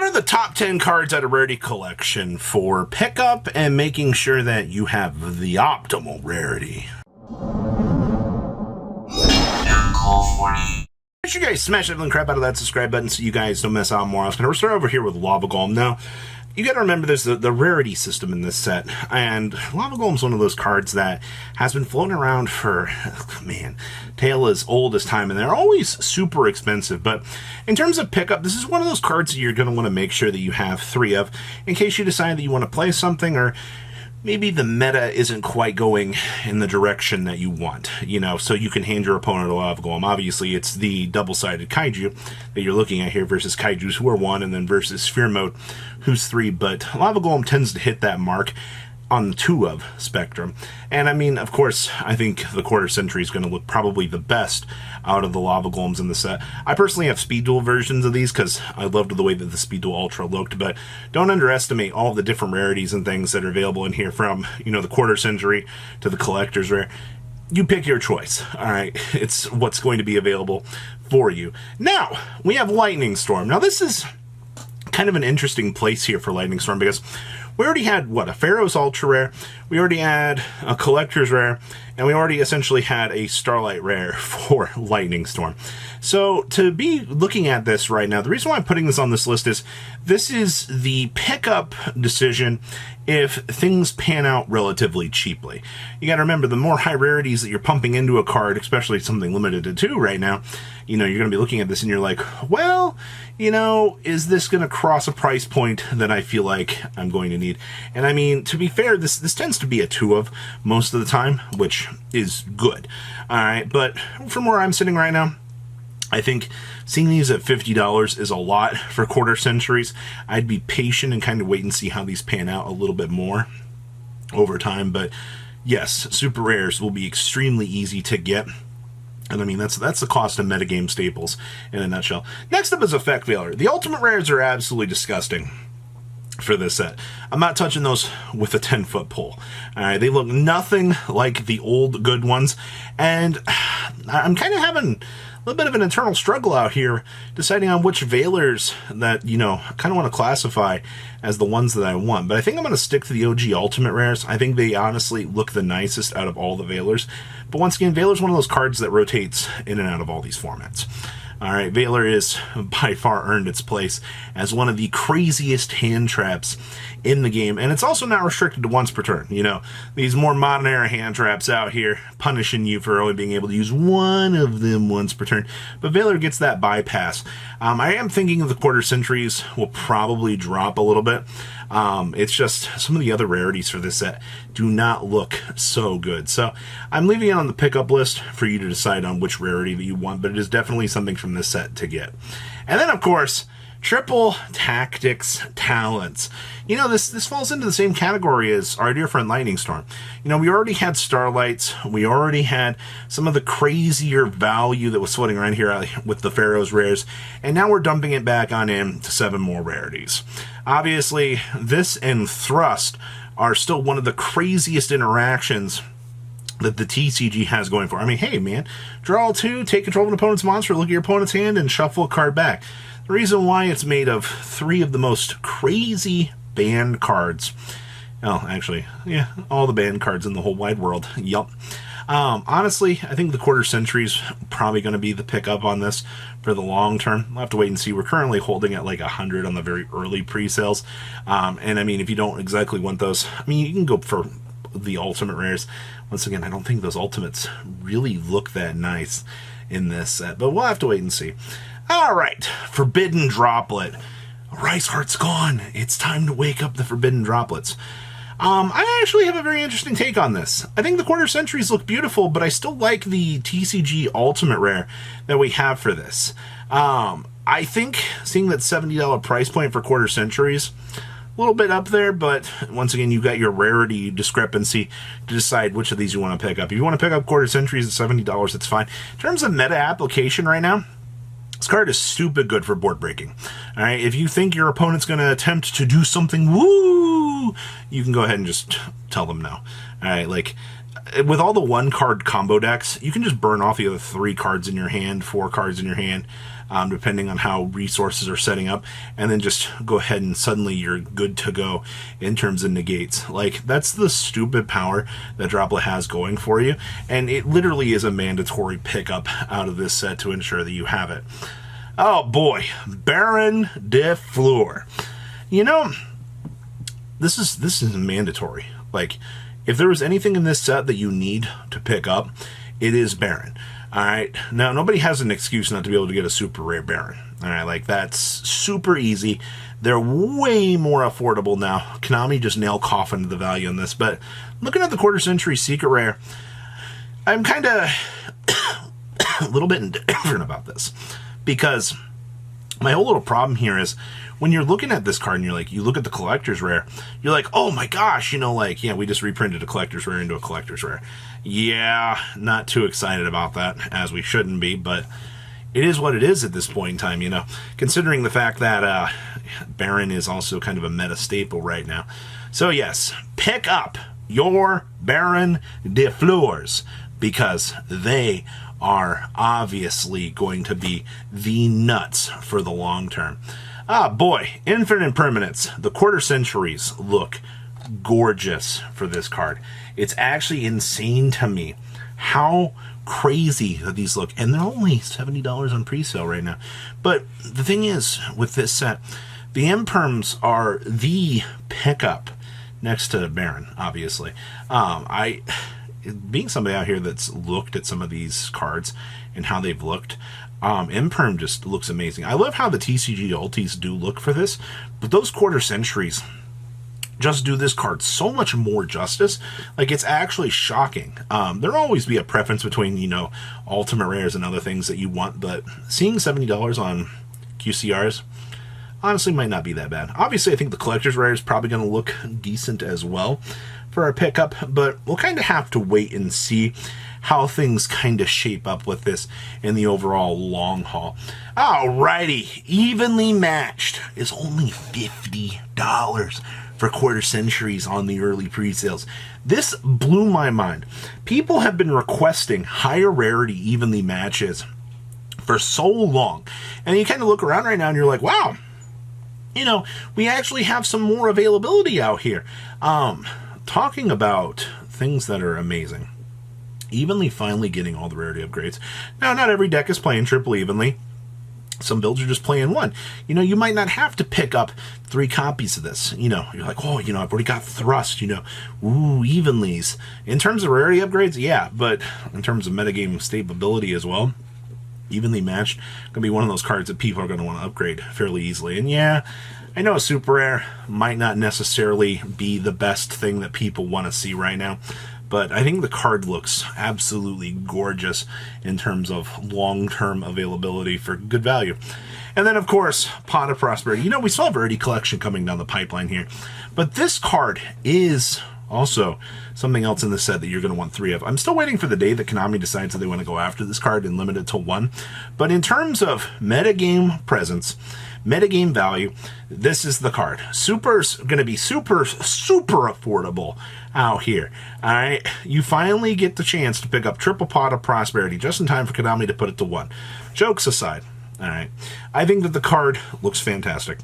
are the top 10 cards out of Rarity Collection for pickup and making sure that you have the optimal rarity? Make sure you guys smash that crap out of that subscribe button so you guys don't miss out more often. We're starting over here with Lava Golem. Now, you got to remember there's the rarity system in this set, and Lava Golem's one of those cards that has been floating around for, man, tale as old as time, and they're always super expensive. But in terms of pickup, this is one of those cards that you're going to want to make sure that you have 3 of in case you decide that you want to play something, or maybe the meta isn't quite going in the direction that you want, you know, so you can hand your opponent a Lava Golem. Obviously, it's the double-sided Kaiju that you're looking at here versus Kaijus who are 1, and then versus Sphere Mode, who's 3. But Lava Golem tends to hit that mark on the 2 of spectrum. And I mean, of course, I think the Quarter Century is going to look probably the best out of the Lava Golems in the set. I personally have Speed Duel versions of these because I loved the way that the Speed Duel Ultra looked, but don't underestimate all the different rarities and things that are available in here, from, you know, the Quarter Century to the Collector's Rare. You pick your choice, all right? It's what's going to be available for you. Now, we have Lightning Storm. Now, this is kind of an interesting place here for Lightning Storm because we already had, what, a Pharaoh's Ultra Rare, we already had a Collector's Rare, and we already essentially had a Starlight Rare for Lightning Storm. So to be looking at this right now, the reason why I'm putting this on this list is this is the pickup decision if things pan out relatively cheaply. You got to remember, the more high rarities that you're pumping into a card, especially something limited to 2 right now, you know, you're going to be looking at this and you're like, well, you know, is this going to cross a price point that I feel like I'm going to need? And I mean, to be fair, this tends to be a 2 of most of the time, which is good. All right, but from where I'm sitting right now, I think seeing these at $50 is a lot for Quarter Centuries. I'd be patient and kind of wait and see how these pan out a little bit more over time. But yes, super rares will be extremely easy to get. And I mean, that's the cost of metagame staples in a nutshell. Next up is Effect Veiler. The ultimate rares are absolutely disgusting for this set. I'm not touching those with a 10-foot pole. Alright, they look nothing like the old good ones, and I'm kind of having a little bit of an internal struggle out here deciding on which Veilers that, you know, I kind of want to classify as the ones that I want. But I think I'm going to stick to the OG Ultimate Rares. I think they honestly look the nicest out of all the Veilers. But once again, Veiler's one of those cards that rotates in and out of all these formats. Alright, Veiler is by far earned its place as one of the craziest hand traps in the game, and it's also not restricted to once per turn. You know, these more modern era hand traps out here punishing you for only being able to use one of them once per turn, but Veiler gets that bypass. I am thinking of the Quarter Centuries will probably drop a little bit. It's just some of the other rarities for this set do not look so good. So I'm leaving it on the pickup list for you to decide on which rarity that you want, but it is definitely something from this set to get. And then, of course, Triple Tactics Talents. You know, this falls into the same category as our dear friend Lightning Storm. You know, we already had Starlights, we already had some of the crazier value that was floating around here with the Pharaoh's Rares, and now we're dumping it back on in to 7 more rarities. Obviously, this and Thrust are still one of the craziest interactions that the TCG has going for. I mean, hey man, draw 2, take control of an opponent's monster, look at your opponent's hand, and shuffle a card back. The reason why it's made of 3 of the most crazy banned cards. Oh, actually, yeah, all the banned cards in the whole wide world. Yup. Honestly, I think the Quarter Century is probably going to be the pickup on this for the long term. We'll have to wait and see. We're currently holding at like 100 on the very early pre-sales. And I mean, if you don't exactly want those, I mean, you can go for the Ultimate Rares. Once again, I don't think those Ultimates really look that nice in this set, but we'll have to wait and see. Alright, Forbidden Droplet. Rice Heart's gone. It's time to wake up the Forbidden Droplets. I actually have a very interesting take on this. I think the Quarter Centuries look beautiful, but I still like the TCG Ultimate Rare that we have for this. I think seeing that $70 price point for Quarter Centuries, a little bit up there, but once again, you've got your rarity discrepancy to decide which of these you want to pick up. If you want to pick up Quarter Centuries at $70, it's fine. In terms of meta application right now, this card is stupid good for board breaking. Alright, if you think your opponent's going to attempt to do something woo woo, you can go ahead and just tell them no. All right, like with all the 1-card combo decks, you can just burn off the other 3 cards in your hand, 4 cards in your hand, depending on how resources are setting up, and then just go ahead and suddenly you're good to go in terms of negates. Like, that's the stupid power that Droplet has going for you, and it literally is a mandatory pickup out of this set to ensure that you have it. Oh boy, Baron de Flor. You know, this is mandatory. Like, if there was anything in this set that you need to pick up, it is Baron. Alright, now nobody has an excuse not to be able to get a super rare Baron. Alright, like that's super easy. They're way more affordable now. Konami just nail coffined the value on this, but looking at the quarter century secret rare, I'm kind of a little bit indifferent about this. Because my whole little problem here is when you're looking at this card and you're like, you look at the collector's rare, you're like, oh my gosh, you know, like, yeah, we just reprinted a collector's rare into a collector's rare. Yeah, not too excited about that, as we shouldn't be, but it is what it is at this point in time, you know, considering the fact that Baron is also kind of a meta staple right now. So yes, pick up your Baron de Flors, because they are obviously going to be the nuts for the long term. Ah, boy, Infinite Permanence. The quarter centuries look gorgeous for this card. It's actually insane to me how crazy that these look. And they're only $70 on pre-sale right now. But the thing is, with this set, the Imperms are the pickup next to Baron, obviously. Being somebody out here that's looked at some of these cards and how they've looked, Imperm just looks amazing. I love how the TCG ultis do look for this, but those quarter centuries just do this card so much more justice. Like, it's actually shocking. There'll always be a preference between, you know, ultimate rares and other things that you want, but seeing $70 on QCRs honestly might not be that bad. Obviously, I think the collector's rare is probably going to look decent as well for our pickup, but we'll kind of have to wait and see how things kind of shape up with this in the overall long haul. Alrighty, Evenly Matched is only $50 for quarter centuries on the early pre-sales. This blew my mind. People have been requesting higher rarity Evenly Matches for so long, and you kind of look around right now and you're like, wow, you know, we actually have some more availability out here. Talking about things that are amazing. Evenly finally getting all the rarity upgrades. Now, not every deck is playing triple Evenly. Some builds are just playing one. You know, you might not have to pick up 3 copies of this. You know, you're like, oh, you know, I've already got Thrust, you know. Ooh, Evenlies. In terms of rarity upgrades, yeah, but in terms of metagame stability as well, Evenly Matched going to be one of those cards that people are going to want to upgrade fairly easily. And yeah, I know a super rare might not necessarily be the best thing that people want to see right now, but I think the card looks absolutely gorgeous in terms of long-term availability for good value. And then, of course, Pot of Prosperity. You know, we still have Rarity Collection coming down the pipeline here, but this card is also something else in the set that you're going to want 3 of. I'm still waiting for the day that Konami decides that they want to go after this card and limit it to 1. But in terms of metagame presence, metagame value, this is the card. Super's going to be super affordable out here. Alright, you finally get the chance to pick up Triple Pot of Prosperity just in time for Konami to put it to 1. Jokes aside, alright, I think that the card looks fantastic.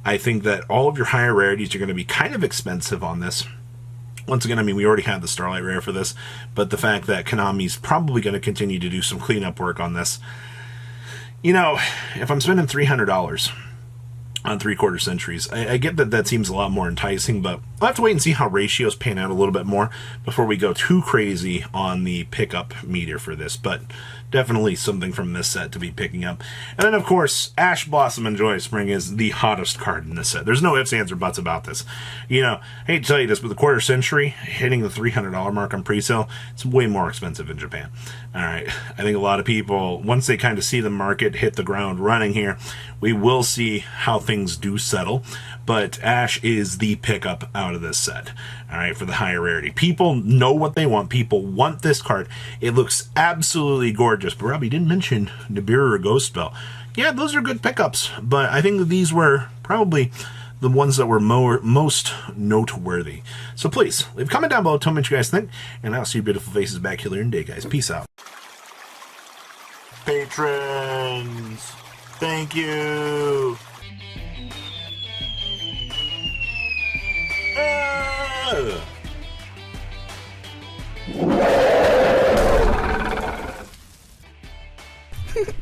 I think that all of your higher rarities are going to be kind of expensive on this. Once again, I mean, we already had the Starlight Rare for this, but the fact that Konami's probably going to continue to do some cleanup work on this. You know, if I'm spending $300 on 3/4 centuries, I get that that seems a lot more enticing, but I'll have to wait and see how ratios pan out a little bit more before we go too crazy on the pickup meter for this, but definitely something from this set to be picking up. And then, of course, Ash Blossom and Joy of Spring is the hottest card in this set. There's no ifs, ands, or buts about this. You know, I hate to tell you this, but the 1/4 century, hitting the $300 mark on pre-sale, it's way more expensive in Japan. All right, I think a lot of people, once they kind of see the market hit the ground running here, we will see how things do settle. But Ash is the pickup out of this set, all right, for the higher rarity. People know what they want. People want this card. It looks absolutely gorgeous. But Robbie didn't mention Nibiru or Ghost Spell. Yeah, those are good pickups, but I think that these were probably the ones that were most noteworthy. So please, leave a comment down below, tell me what you guys think, and I'll see your beautiful faces back here later in the day, guys. Peace out. Patrons, thank you.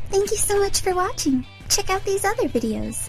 Thank you so much for watching. Check out these other videos.